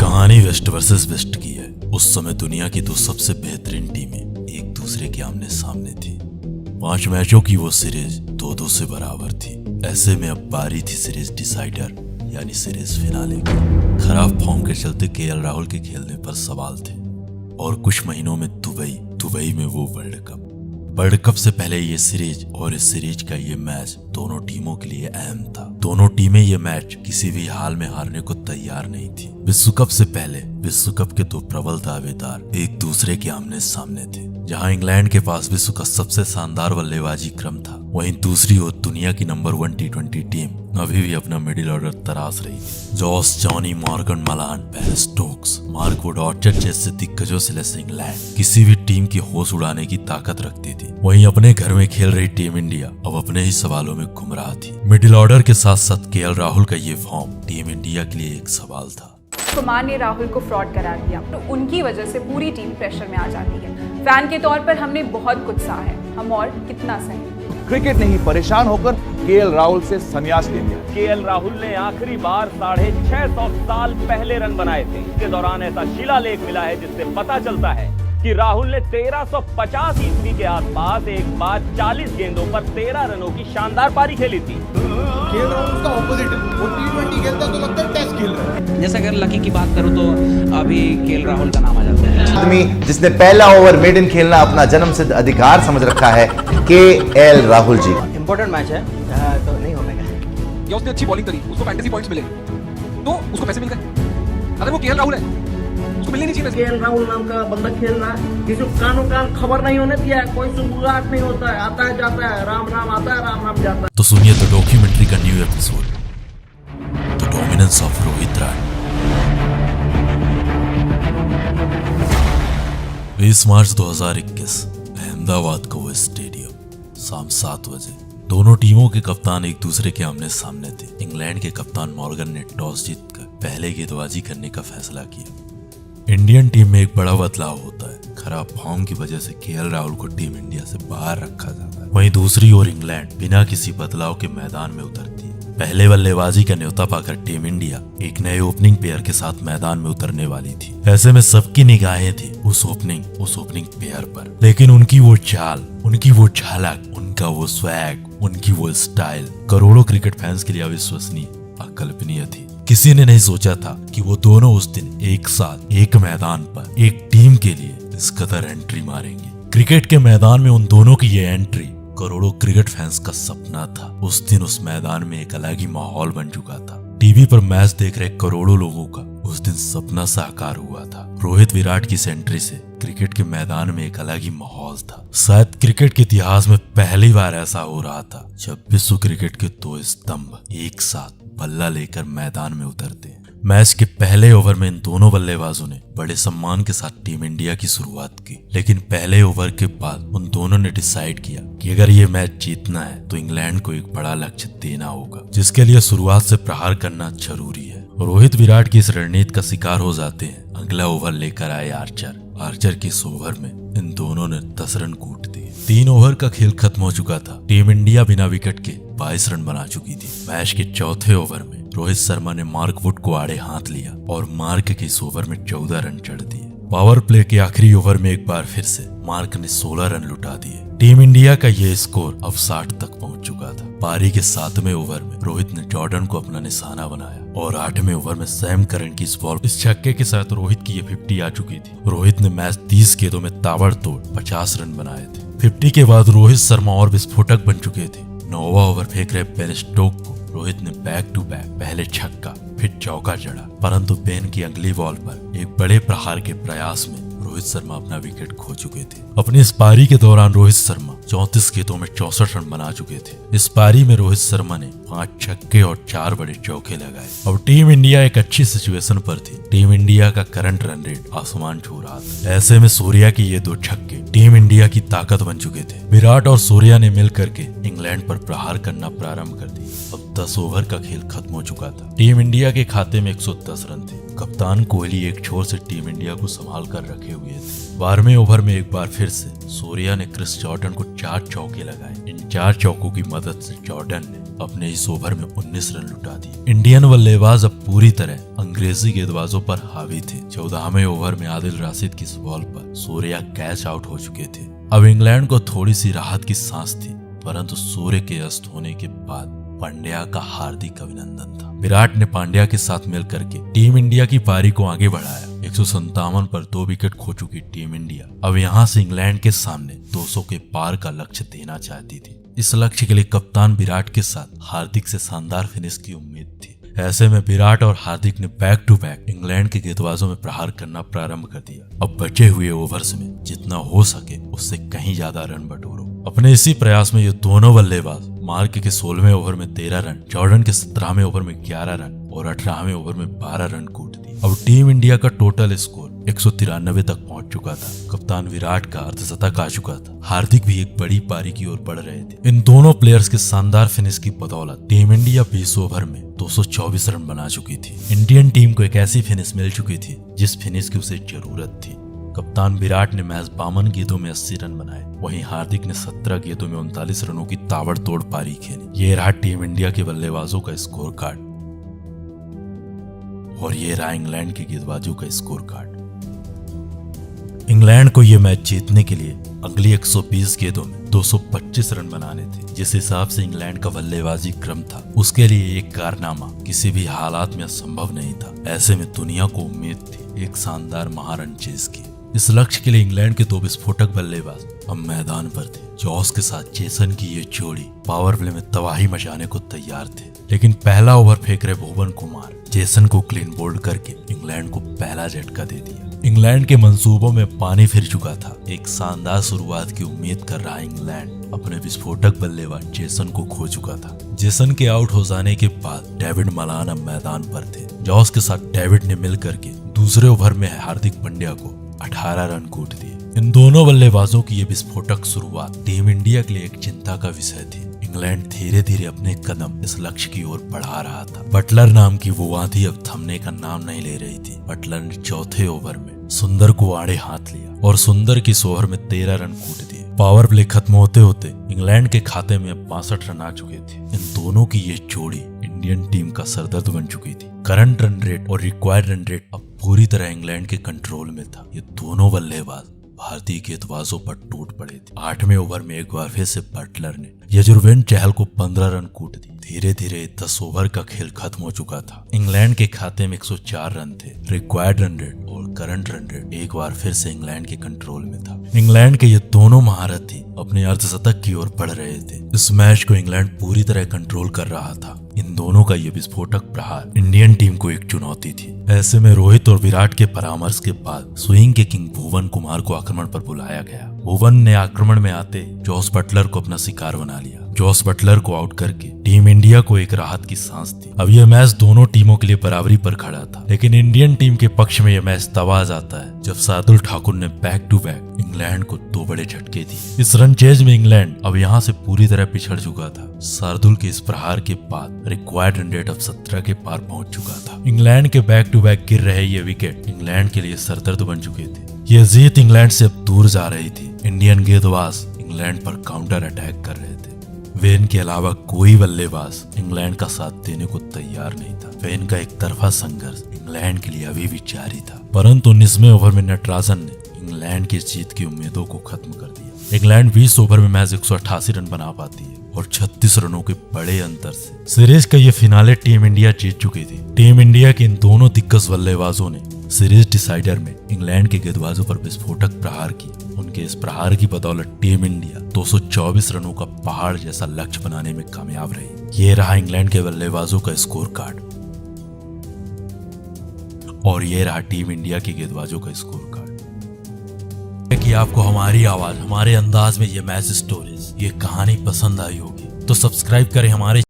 कहानी waste versus West की है। उस समय दुनिया की दो सबसे बेहतरीन टीमें एक दूसरे के आमने सामने थी। 5 मैचों की वो सीरीज 2-2 से बराबर थी। ऐसे में अब बारी थी सीरीज डिसाइडर यानी सीरीज फिनाले की। खराब फॉर्म के चलते केएल राहुल के खेलने पर सवाल थे और कुछ महीनों में दुबई में वो वर्ल्ड कप से पहले ये सीरीज और इस सीरीज का ये मैच दोनों टीमों के लिए अहम था। दोनों टीमें ये मैच किसी भी हाल में हारने को तैयार नहीं थी। विश्व कप से पहले विश्व कप के दो प्रबल दावेदार एक दूसरे के आमने सामने थे। जहां इंग्लैंड के पास विश्व का सबसे शानदार बल्लेबाजी क्रम था, वहीं दूसरी ओर दुनिया की नंबर 1 T20 टीम अभी भी अपना मिडिल ऑर्डर तराश रही थी। Jos, Jonny, Morgan, Malan, Ben Stokes, Mark Wood, Archer जैसे दिग्गजों से लैस इंग्लैंड किसी भी टीम की होश उड़ाने की ताकत रखती थी। वहीं अपने घर में खेल रही टीम इंडिया अब अपने ही सवालों में गुमराह थी। मिडिल ऑर्डर के साथ साथ केएल राहुल का ये फॉर्म टीम इंडिया के लिए एक सवाल था। कुमार ने राहुल को फ्रॉड करार दिया तो उनकी वजह से पूरी टीम प्रेशर में आ जाती है। फैन के तौर पर हमने बहुत कुछ सहा है, हम और कितना सहें। क्रिकेट ने ही परेशान होकर केएल राहुल से संन्यास ले लिया। केएल राहुल ने आखिरी बार 650 साल पहले रन बनाए थे। इसके दौरान ऐसा शिलालेख मिला है जिससे पता चलता है कि राहुल ने 1350 ईस्वी के आसपास एक बार 40 गेंदों पर 13 रनों की शानदार पारी खेली थी। केएल राहुल उसका ऑपोजिट है। वो T20 खेलता तो लगता है टेस्ट खेल रहा है। जैसे अगर लकी की बात करूं तो अभी केएल राहुल का नाम आ जाता है। आदमी जिसने पहला ओवर मेडन खेलना अपना जन्मसिद्ध अधिकार समझ रखा है, KL Rahul ji. Important match है तो नहीं हो पाएगा। या उसने अच्छी बॉलिंग करी, उसको फैंटेसी पॉइंट्स मिले तो उसको पैसे मिल गए। अगर वो केएल राहुल है उसको मिलने नहीं चाहिए। केएल राहुल नाम का बंदा खेलना किसी कानों कान खबर नहीं होने दिया, कोई सुबुगाहट नहीं होता है, आता है जाता है, राम राम आता है, राम राम जाता है। तो सुनिए द डॉक्यूमेंट्री का new episode, the dominance of Rohit Rai. 20 मार्च 2021 अहमदाबाद का वो स्टेडियम, शाम 7 बजे। दोनों टीमों के कप्तान एक दूसरे के आमने सामने थे। इंग्लैंड के कप्तान मॉर्गन ने टॉस जीतकर पहले गेंदबाजी करने का फैसला किया। इंडियन टीम में एक बड़ा बदलाव होता है। खराब फॉर्म की वजह से केएल राहुल को टीम इंडिया से बाहर रखा जाता है। वहीं दूसरी ओर इंग्लैंड बिना किसी बदलाव के मैदान में उतरती है। पहले बल्लेबाजी का न्योता पाकर टीम इंडिया एक नए ओपनिंग पेयर के साथ मैदान में उतरने वाली थी। ऐसे में सबकी निगाहें थी उस ओपनिंग पेयर पर। लेकिन उनकी वो चाल, उनकी वो झलक, उनका वो स्वैग, उनकी वो स्टाइल करोड़ों क्रिकेट फैंस के लिए अविश्वसनीय, अकल्पनीय थी। किसी ने नहीं सोचा था कि वो दोनों उस दिन एक साथ एक मैदान पर एक टीम के लिए इस कदर एंट्री मारेंगे। क्रिकेट के मैदान में उन दोनों की ये एंट्री करोड़ों क्रिकेट फैंस का सपना था। उस दिन उस मैदान में एक अलग ही माहौल बन चुका था। टीवी पर मैच देख रहे करोड़ों लोगों का उस दिन सपना साकार हुआ था। रोहित विराट की सेंचुरी से क्रिकेट के मैदान में एक अलग ही माहौल था। शायद क्रिकेट के इतिहास में पहली बार ऐसा हो रहा था जब विश्व क्रिकेट के दो स्तंभ एक साथ बल्ला लेकर मैदान में उतरते। मैच के पहले ओवर में इन दोनों बल्लेबाजों ने बड़े सम्मान के साथ टीम इंडिया की शुरुआत की। लेकिन पहले ओवर के बाद उन दोनों ने डिसाइड किया कि अगर ये मैच जीतना है तो इंग्लैंड को एक बड़ा लक्ष्य देना होगा, जिसके लिए शुरुआत से प्रहार करना जरूरी है। रोहित विराट की इस रणनीति का शिकार हो जाते हैं। अगला ओवर लेकर आए आर्चर के इस ओवर में इन दोनों ने 10 रन कूट दिए। 3 ओवर का खेल खत्म हो चुका था। टीम इंडिया बिना विकेट के 22 रन बना चुकी थी। मैच के चौथे ओवर में रोहित शर्मा ने मार्क वुड को आड़े हाथ लिया और मार्क के इस ओवर में 14 रन चढ़ दिए। पावर प्ले के आखिरी ओवर में एक बार फिर से मार्क ने 16 रन लुटा दिए। टीम इंडिया का ये स्कोर अब 60 तक पहुंच चुका था। पारी के 7वें ओवर में रोहित ने जॉर्डन को अपना निशाना बनाया और 8वें ओवर में सैम करन की इस छक्के के साथ रोहित की ये 50 आ चुकी थी। रोहित ने मैच 30 गेंदों में ताबड़तोड़ 50 रन बनाए थे। 50 के बाद रोहित शर्मा और विस्फोटक बन चुके थे। 9वां ओवर फेंक रहे बेन स्टोक को रोहित ने बैक टू बैक पहले छक्का फिर चौका चढ़ा, परंतु बेन की अगली बॉल पर एक बड़े प्रहार के प्रयास में रोहित शर्मा अपना विकेट खो चुके थे। अपनी इस पारी के दौरान रोहित शर्मा 34 गेंदों में 64 रन बना चुके थे। इस पारी में रोहित शर्मा ने 5 छक्के और 4 बड़े चौके लगाए। अब टीम इंडिया एक अच्छी सिचुएशन पर थी। टीम इंडिया का करंट रन रेट आसमान छू रहा था। ऐसे में सूर्या की ये 2 छक्के टीम इंडिया की ताकत बन चुके थे। विराट और सूर्या ने मिल करके इंग्लैंड पर प्रहार करना प्रारंभ कर दिया। अब 10 ओवर का खेल खत्म हो चुका था। टीम इंडिया के खाते में 110 रन थे। कप्तान कोहली एक छोर से टीम इंडिया को संभाल कर रखे हुए थे। 12वें ओवर में एक बार फिर से सूर्या ने क्रिस जॉर्डन को 4 चौके लगाए। इन 4 चौकों की मदद से जॉर्डन ने अपने इस ओवर में 19 रन लुटा दिए। इंडियन बल्लेबाज अब पूरी तरह अंग्रेजी गेंदबाजों पर हावी थे। 14वें ओवर में आदिल राशिद की इस बॉल पर सूर्या कैच आउट हो चुके थे। अब इंग्लैंड को थोड़ी सी राहत की सांस थी, परंतु सूर्य के अस्त होने के बाद पांड्या का हार्दिक अभिनंदन था। विराट ने पांड्या के साथ मिलकर के टीम इंडिया की पारी को आगे बढ़ाया। 157 पर 2 विकेट खो चुकी टीम इंडिया अब यहां से इंग्लैंड के सामने 200 के पार का लक्ष्य देना चाहती थी। इस लक्ष्य के लिए कप्तान विराट के साथ हार्दिक से शानदार फिनिश की उम्मीद थी। ऐसे में विराट और हार्दिक ने बैक टू बैक इंग्लैंड के गेंदबाजों में प्रहार करना प्रारंभ कर दिया। अब बचे हुए ओवर्स में जितना हो सके उससे कहीं ज्यादा रन बटोरो। अपने इसी प्रयास में ये दोनों बल्लेबाज मार्क के 16वें ओवर में 13 रन, जॉर्डन के 17वें ओवर में 11 रन और 18वें ओवर में 12 रन कूट दिए। अब टीम इंडिया का टोटल स्कोर 193 तक पहुंच चुका था। कप्तान विराट का अर्धशतक आ चुका था। हार्दिक भी एक बड़ी पारी की ओर बढ़ रहे थे। इन दोनों प्लेयर्स के शानदार फिनिश की बदौलत टीम इंडिया 20 ओवर में 224 रन बना चुकी थी। इंडियन टीम को एक ऐसी फिनिश मिल चुकी थी जिस फिनिश की उसे जरूरत थी। कप्तान विराट ने महज 52 गेंदों में 80 रन बनाए, वहीं हार्दिक ने 17 गेंदों में 39 रनों की ताबड़तोड़ पारी खेली। ये रहा टीम इंडिया के बल्लेबाजों का स्कोर कार्ड और ये रहा इंग्लैंड के गेंदबाजों का स्कोर कार्ड। इंग्लैंड को यह मैच जीतने के लिए अगली 120 गेंदों में 225 रन बनाने थे। जिस हिसाब से इंग्लैंड का बल्लेबाजी क्रम था उसके लिए एक कारनामा किसी भी हालात में असंभव नहीं था। ऐसे में दुनिया को उम्मीद थी एक शानदार महारन चेज की। इस लक्ष्य के लिए इंग्लैंड के 2 विस्फोटक बल्लेबाज अब मैदान पर थे। जॉस के साथ जेसन की ये जोड़ी पावर प्ले में तबाही मचाने को तैयार थे, लेकिन पहला ओवर फेंक रहे भुवन कुमार जेसन को क्लीन बोल्ड करके इंग्लैंड को पहला झटका दे दिया। इंग्लैंड के मंसूबों में पानी फिर चुका था। एक शानदार शुरुआत की उम्मीद कर रहा इंग्लैंड अपने विस्फोटक बल्लेबाज जेसन को खो चुका था। जेसन के आउट हो जाने के बाद डेविड मलान अब मैदान पर थे। जॉस के साथ डेविड ने मिलकर के दूसरे ओवर में हार्दिक पांड्या को 18 रन कूट दिए। इन दोनों बल्लेबाजों की ये विस्फोटक शुरुआत टीम इंडिया के लिए एक चिंता का विषय थी। इंग्लैंड धीरे धीरे अपने कदम इस लक्ष्य की ओर बढ़ा रहा था। बटलर नाम की वो आंधी अब थमने का नाम नहीं ले रही थी। बटलर ने चौथे ओवर में सुंदर को आड़े हाथ लिया और सुंदर की इस ओवर में 13 रन कूट दिए। पावर प्ले खत्म होते होते इंग्लैंड के खाते में अब 62 रन आ चुके थे। इन दोनों की ये जोड़ी इंडियन टीम का सरदर्द बन चुकी थी। करंट रन रेट और रिक्वायर्ड रन रेट अब पूरी तरह इंग्लैंड के कंट्रोल में था। ये दोनों बल्लेबाज भारतीय गेंदबाजों पर टूट पड़े थे। 8वें ओवर में एक बार फिर से बटलर ने यजुर्वेंद्र चहल को 15 रन कूट दी। धीरे धीरे 10 ओवर का खेल खत्म हो चुका था। इंग्लैंड के खाते में 104 रन थे। रिक्वायर्ड रन रेट और करंट रन रेट एक बार फिर से इंग्लैंड के कंट्रोल में था। इंग्लैंड के ये दोनों महारथी अपने अर्धशतक की ओर बढ़ रहे थे। इस मैच को इंग्लैंड पूरी तरह कंट्रोल कर रहा था। इन दोनों का ये विस्फोटक प्रहार इंडियन टीम को एक चुनौती थी। ऐसे में रोहित और विराट के परामर्श के बाद स्विंग के किंग भुवन कुमार को आक्रमण पर बुलाया गया। भुवन ने आक्रमण में आते जॉस बटलर को अपना शिकार बना लिया। जॉस बटलर को आउट करके टीम इंडिया को एक राहत की सांस थी। अब यह मैच दोनों टीमों के लिए बराबरी पर खड़ा था, लेकिन इंडियन टीम के पक्ष में यह मैच तब आ जाता है जब शार्दुल ठाकुर ने बैक टू बैक इंग्लैंड को 2 बड़े झटके दिए। इस रन चेज में इंग्लैंड अब यहाँ से पूरी तरह पिछड़ चुका था। शार्दुल के इस प्रहार के बाद रिक्वायर्ड रन रेट अब 17 के पार पहुंच चुका था। इंग्लैंड के बैक टू बैक गिर रहे ये विकेट इंग्लैंड के लिए सरदर्द बन चुके थे। ये जीत इंग्लैंड से अब दूर जा रही थी। इंडियन गेंदबाज इंग्लैंड पर काउंटर अटैक कर रहे थे। वेन के अलावा कोई बल्लेबाज इंग्लैंड का साथ देने को तैयार नहीं था। वेन का एक तरफा संघर्ष इंग्लैंड के लिए अभी भी जारी था, परंतु 19वें ओवर में नटराजन ने इंग्लैंड की जीत की उम्मीदों को खत्म कर दिया। इंग्लैंड 20 ओवर में मैच 188 रन बना पाती है और 36 रनों के बड़े अंतर से सीरीज का ये फिनाले टीम इंडिया जीत चुकी थी। टीम इंडिया के इन दोनों दिग्गज बल्लेबाजों ने सीरीज डिसाइडर में इंग्लैंड के गेंदबाजों पर विस्फोटक प्रहार किया। उनके इस प्रहार की बदौलत टीम इंडिया 224 रनों का पहाड़ जैसा लक्ष्य बनाने में कामयाब रही। ये रहा इंग्लैंड के बल्लेबाजों का स्कोर कार्ड और ये रहा टीम इंडिया के गेंदबाजों का स्कोर कार्ड। कि आपको हमारी आवाज, हमारे अंदाज में ये मैच स्टोरीज, ये कहानी पसंद आई होगी तो सब्सक्राइब करें हमारे